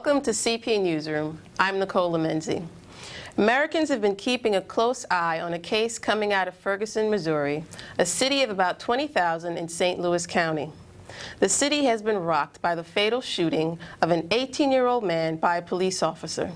Welcome to CP Newsroom. I'm Nicole Lamenzi. Americans have been keeping a close eye on a case coming out of Ferguson, Missouri, a city of about 20,000 in St. Louis County. The city has been rocked by the fatal shooting of an 18-year-old man by a police officer.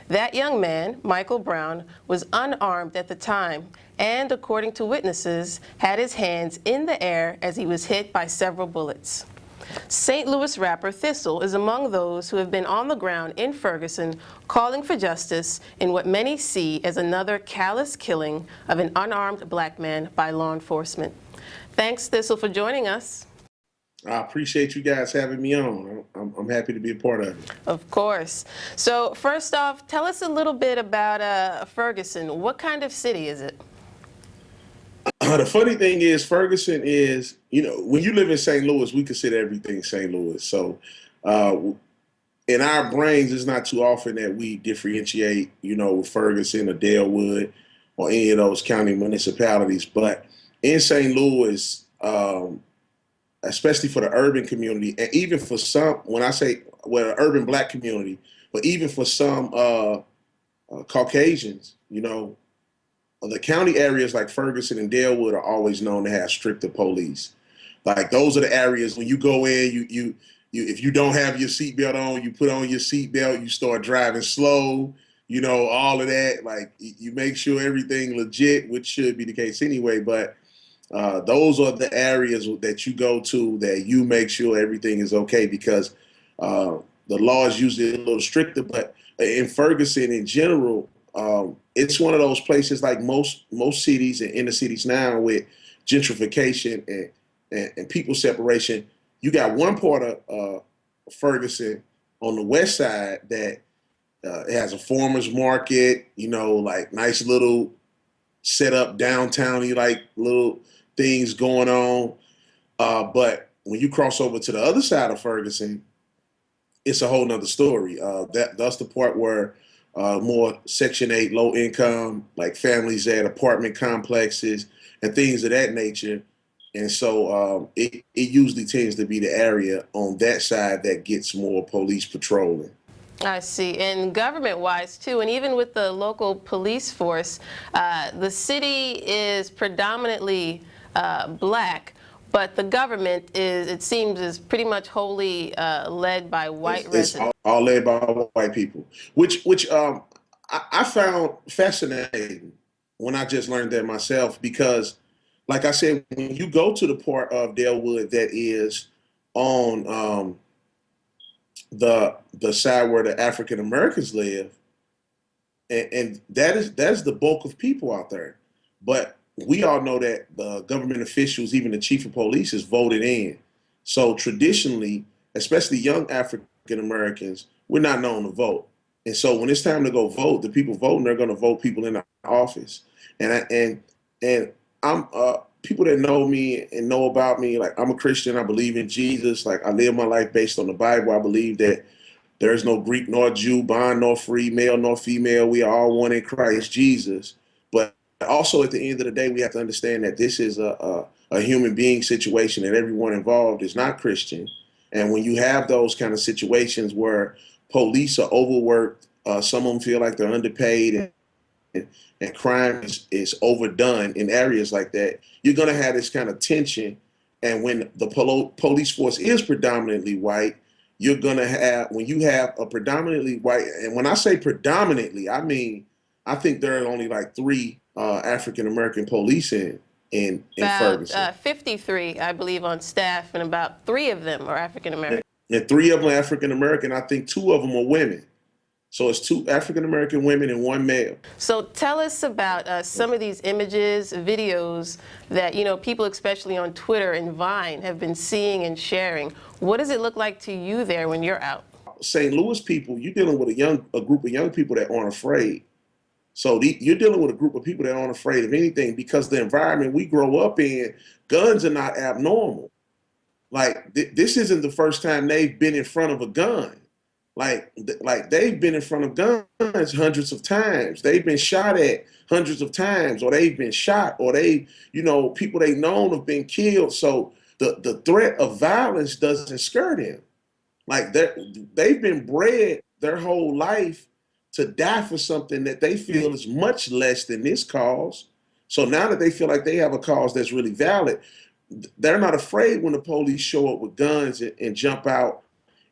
That young man, Michael Brown, was unarmed at the time and, according to witnesses, had his hands in the air as he was hit by several bullets. St. Louis rapper Thi'sl is among those who have been on the ground in Ferguson calling for justice in what many see as another callous killing of an unarmed black man by law enforcement. Thanks, Thi'sl, for joining us. I appreciate you guys having me on. I'm happy to be a part of it. Of course. So first off, tell us a little bit about Ferguson. What kind of city is it? The funny thing is, Ferguson is, when you live in St. Louis, we consider everything St. Louis. So in our brains, it's not too often that we differentiate, with Ferguson or Dalewood or any of those county municipalities. But in St. Louis, especially for the urban community, and even for some, when I say, well, urban black community, but even for some Caucasians, the county areas like Ferguson and Dalewood are always known to have stricter police. Like, those are the areas when you go in, if you don't have your seatbelt on, you put on your seatbelt, you start driving slow, all of that. Like, you make sure everything legit, which should be the case anyway. But those are the areas that you go to that you make sure everything is okay, because the law is usually a little stricter. But in Ferguson in general, it's one of those places, like most cities and inner cities now, with gentrification and people separation. You got one part of Ferguson on the west side that has a farmer's market, like nice little set up downtown-y, like little things going on. But when you cross over to the other side of Ferguson, it's a whole nother story. That's the part where more Section 8, low income, like families at apartment complexes and things of that nature. And so it usually tends to be the area on that side that gets more police patrolling. I see. And government-wise, too, and even with the local police force, the city is predominantly black, but the government it seems, is pretty much wholly led by white residents. It's all led by white people, which I found fascinating when I just learned that myself, because, like I said, when you go to the part of Dalewood that is on the side where the African Americans live, and that's the bulk of people out there. But we all know that the government officials, even the chief of police, is voted in. So traditionally, especially young African Americans, we're not known to vote. And so when it's time to go vote, the people voting, they're going to vote people in the office. And I'm people that know me and know about me, like, I'm a Christian. I believe in Jesus. Like, I live my life based on the Bible. I believe that there is no Greek nor Jew, bond nor free, male nor female. We are all one in Christ Jesus. But also, at the end of the day, we have to understand that this is a human being situation, and everyone involved is not Christian. And when you have those kind of situations where police are overworked, some of them feel like they're underpaid, and crime is overdone in areas like that, you're going to have this kind of tension. And when the police force is predominantly white, you're going to have, when you have a predominantly white, and when I say predominantly, I mean, I think there are only like 3 African-American police in Ferguson. 53, I believe, on staff, and about 3 of them are African-American. And 3 of them are African-American. I think 2 of them are women. So it's 2 African-American women and 1 male. So tell us about some of these images, videos that, people, especially on Twitter and Vine, have been seeing and sharing. What does it look like to you there when you're out? St. Louis people, you're dealing with a group of young people that aren't afraid. So you're dealing with a group of people that aren't afraid of anything, because the environment we grow up in, guns are not abnormal. Like, this isn't the first time they've been in front of a gun. Like they've been in front of guns hundreds of times. They've been shot at hundreds of times, or they've been shot, or people they've known have been killed. So the threat of violence doesn't scare them. Like, they've been bred their whole life to die for something that they feel is much less than this cause. So now that they feel like they have a cause that's really valid, they're not afraid when the police show up with guns and jump out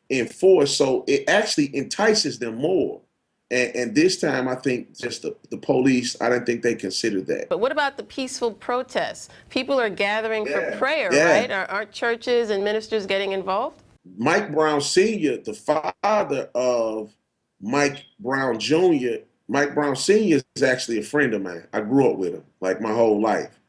in force. So it actually entices them more. And this time, I think just the police, I don't think they considered that. But what about the peaceful protests? People are gathering for prayer, Yeah. right? Aren't churches and ministers getting involved? Mike Brown Sr., the father of Mike Brown Jr., Mike Brown Sr. is actually a friend of mine. I grew up with him like my whole life.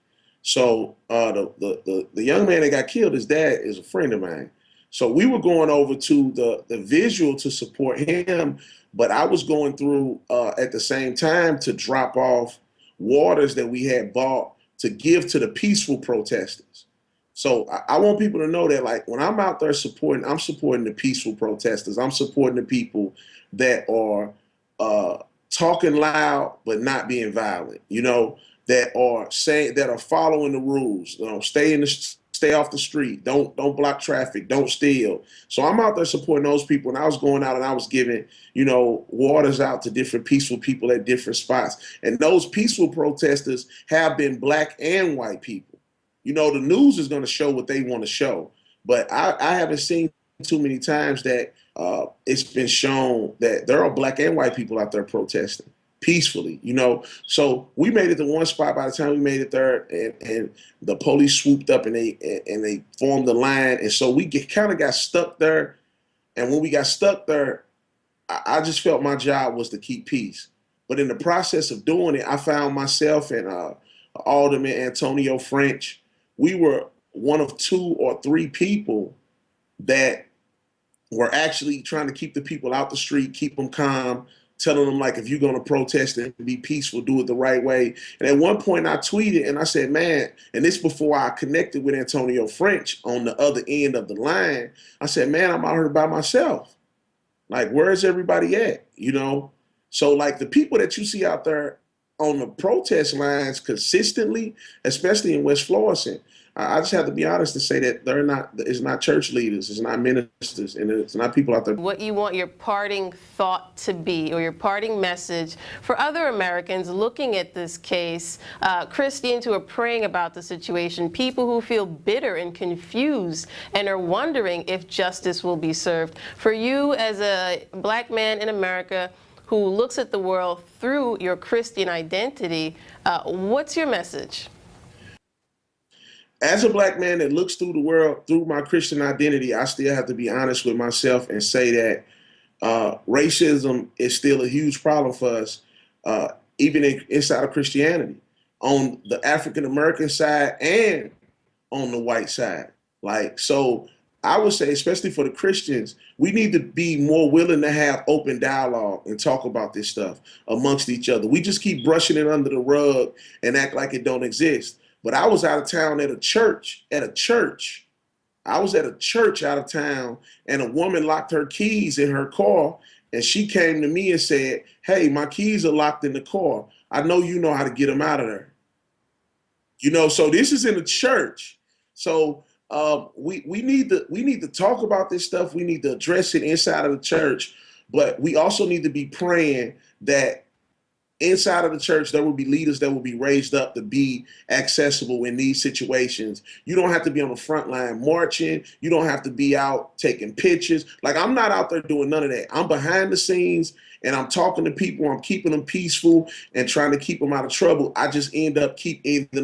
So the young man that got killed, his dad is a friend of mine. So we were going over to the visual to support him, but I was going through at the same time to drop off waters that we had bought to give to the peaceful protesters. So I want people to know that, like, when I'm out there supporting, I'm supporting the peaceful protesters. I'm supporting the people that are talking loud but not being violent. You know, that are saying, that are following the rules. You know, stay off the street. Don't block traffic. Don't steal. So I'm out there supporting those people. And I was going out and I was giving, you know, waters out to different peaceful people at different spots. And those peaceful protesters have been black and white people. You know, the news is going to show what they want to show, but I haven't seen too many times that it's been shown that there are black and white people out there protesting peacefully, you know. So we made it to one spot. By the time we made it there, and the police swooped up and they formed the line, and so we kind of got stuck there. And when we got stuck there, I just felt my job was to keep peace. But in the process of doing it, I found myself and Alderman Antonio French. We were one of 2 or 3 people that were actually trying to keep the people out the street, keep them calm, telling them, like, if you're going to protest and be peaceful, do it the right way. And at one point I tweeted and I said, man, and this before I connected with Antonio French on the other end of the line, I said, man, I'm out here by myself. Like, where's everybody at? You know? So, like, the people that you see out there on the protest lines consistently, especially in West Florissant, I just have to be honest to say that it's not church leaders, it's not ministers, and it's not people out there. What you want your parting thought to be, or your parting message for other Americans looking at this case, Christians who are praying about the situation, people who feel bitter and confused and are wondering if justice will be served. For you as a black man in America who looks at the world through your Christian identity, what's your message? As a black man that looks through the world through my Christian identity, I still have to be honest with myself and say that racism is still a huge problem for us, even inside of Christianity, on the African American side and on the white side. Like, so I would say, especially for the Christians, we need to be more willing to have open dialogue and talk about this stuff amongst each other. We just keep brushing it under the rug and act like it don't exist. But I was out of town at a church. I was at a church out of town, and a woman locked her keys in her car, and she came to me and said, hey, my keys are locked in the car. I know you know how to get them out of there. You know, so this is in a church. So we need to talk about this stuff. We need to address it inside of the church, but we also need to be praying that inside of the church, there will be leaders that will be raised up to be accessible in these situations. You don't have to be on the front line marching. You don't have to be out taking pictures. Like, I'm not out there doing none of that. I'm behind the scenes and I'm talking to people. I'm keeping them peaceful and trying to keep them out of trouble. I just ending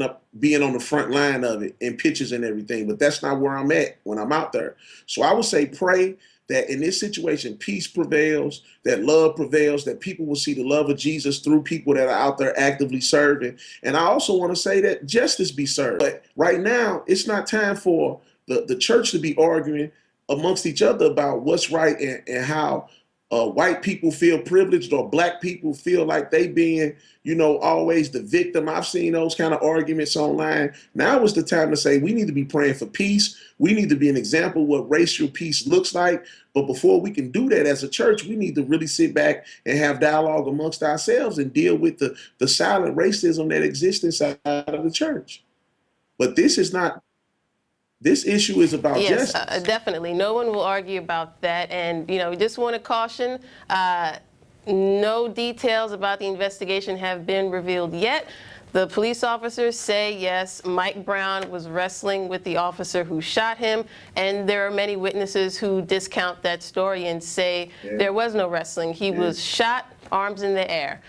up being on the front line of it in pictures and everything. But that's not where I'm at when I'm out there. So I would say pray that in this situation, peace prevails, that love prevails, that people will see the love of Jesus through people that are out there actively serving. And I also want to say that justice be served. But right now, it's not time for the church to be arguing amongst each other about what's right and how white people feel privileged or black people feel like they being, you know, always the victim. I've seen those kind of arguments online. Now is the time to say we need to be praying for peace. We need to be an example of what racial peace looks like. But before we can do that as a church, we need to really sit back and have dialogue amongst ourselves and deal with the silent racism that exists inside of the church. But this is not This issue is about Yes, justice. definitely. No one will argue about that. And, you know, we just want to caution, no details about the investigation have been revealed yet. The police officers say, yes, Mike Brown was wrestling with the officer who shot him, and there are many witnesses who discount that story and say there was no wrestling. He was shot, arms in the air.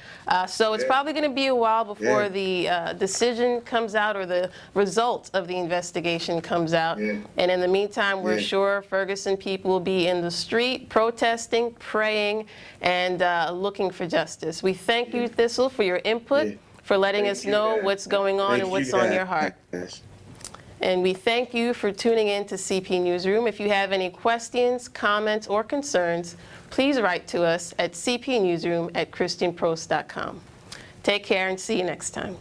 So it's probably going to be a while before the decision comes out or the result of the investigation comes out. And in the meantime, we're sure Ferguson people will be in the street protesting, praying, and looking for justice. We thank you, Thi'sl, for your input, for letting us know what's going on and what's on your heart. And we thank you for tuning in to CP Newsroom. If you have any questions, comments, or concerns, please write to us at cpnewsroom@christianprost.com. Take care and see you next time.